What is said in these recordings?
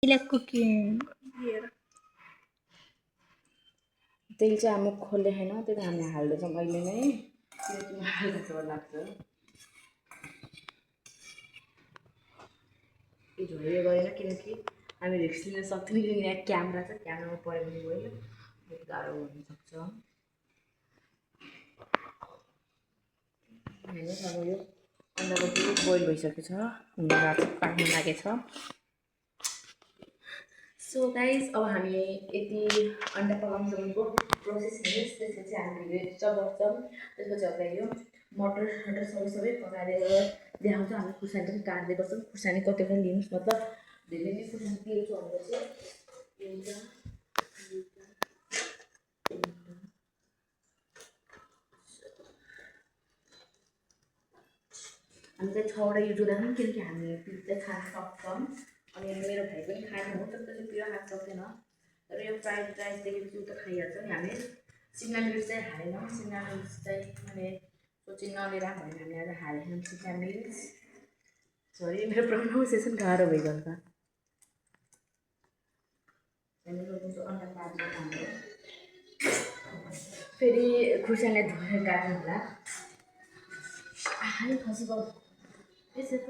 Like cooking here. तेल चाहिँ हामी खोल्ने छैन त्यही हामी हाल्दैछौँ अहिले नै किनकि हाल्दा डर लाग्छ यो झोयो गरेन किनकि हामी रिस्क लिन सक्दैनौँ किनकि यहाँ क्यामेरा छ क्यामेरामा पऱ्यो भने गयो बहुत गाह्रो हुनसक्छ हेर्नुहोस् अब यो अन्डाको दुध बोइल भइसकेको छ हुन पाक्न लागेछ सो गाइज अब हामी यति अन्डा पकाउनुसम्मको प्रोसेस हेर्नुहोस् त्यसपछि हामीले चबाउँछौँ त्यसपछि अब यो मटर सबै पकाएर देखाउँछ हामी खुर्सानी पनि काट्दै गर्छौँ खुर्सानी कतिवटा लिनुहोस् मतलब धेरै नै खुर्सानी पिल्छु भनेपछि एउटा हामी चाहिँ 6वटा युज गर्दैछौँ किनकि हामी पिज्जा खान सक्छौँ अनि मेरो भाइ पनि खानुहुन्छ त्यसले पिरो खान सक्दैन तर यो फ्राइड राइस देखेपछि उता खाइहाल्छ नि हामी सिमला मिर्च चाहिँ हालेनौँ सिमला मिर्च चाहिँ मैले सोची नलिएर भने हामीले आज हालेनौँ सिमला मिर्च सरी मेरो प्रोनाउन्सिएसन गाह्रो भइगयो त अन्डा पाकेको हाम्रो फेरि खुर्सानीलाई धोएर काट्नु होला हाल खसी बाउ यसो त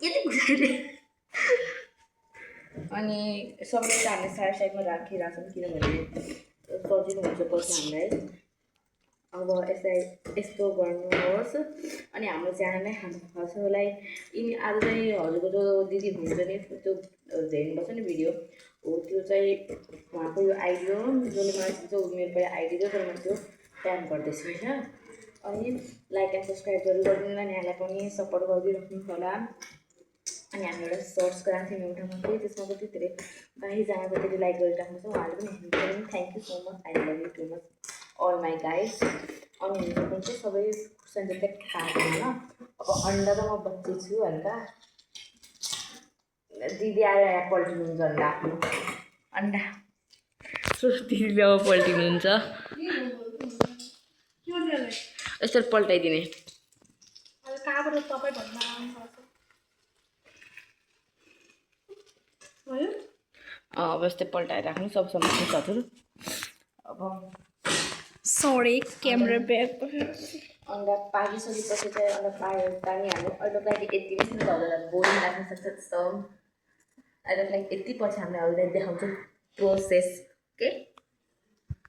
यति खुर्सानी अनि सबै चाहिँ हामीले साइडमा राखिराख्छौँ किनभने सजिलो हुन्छ पछि हामीलाई अब यसलाई यस्तो गर्नुहोस् अनि हाम्रो च्यानलमै हजुरलाई आज चाहिँ हजुरको जो दिदी हुनुहुन्छ नि त्यो हेर्नुपर्छ नि भिडियो हो त्यो चाहिँ उहाँको यो आइडी हो जसले मलाई जो मेरो पहिला आइडी थियो तर मैले त्यो ट्याग गर्दैछु होइन अनि लाइक एन्ड सब्सक्राइब जरुर गरिदिनु होला यहाँलाई पनि सपोर्ट गरिदिनु होला अनि हामी एउटा सर्ट्स गराएको थियौँ एउटामा चाहिँ त्यसमा कति धेरै 22जना जतिले लाइक गरिराख्नु छ उहाँले पनि हेर्नु thank you so much I love you too much all my guys अनि हुन्छ पनि चाहिँ सबै खुर्सानी जस्तै खाएको होइन अब अन्डा त म बच्ची छु हल्का दिदी आएर यहाँ पल्टिनुहुन्छ अन्डा आफ्नो अन्डा दिदीले अब पल्टिनुहुन्छ यसरी पल्टाइदिने अब यस्तै पल्टाइराख्नु सब सामान हजुर अब Sorry, camera back. अन्डा पाकिसकेपछि चाहिँ अन्डा पानिहाल्नु अहिले लागि यति नै हजुरलाई बोइल लाग्न सक्छ त्यस्तो अहिले लागि यति पछि हामीले हजुरलाई देखाउँछौँ प्रोसेस ओके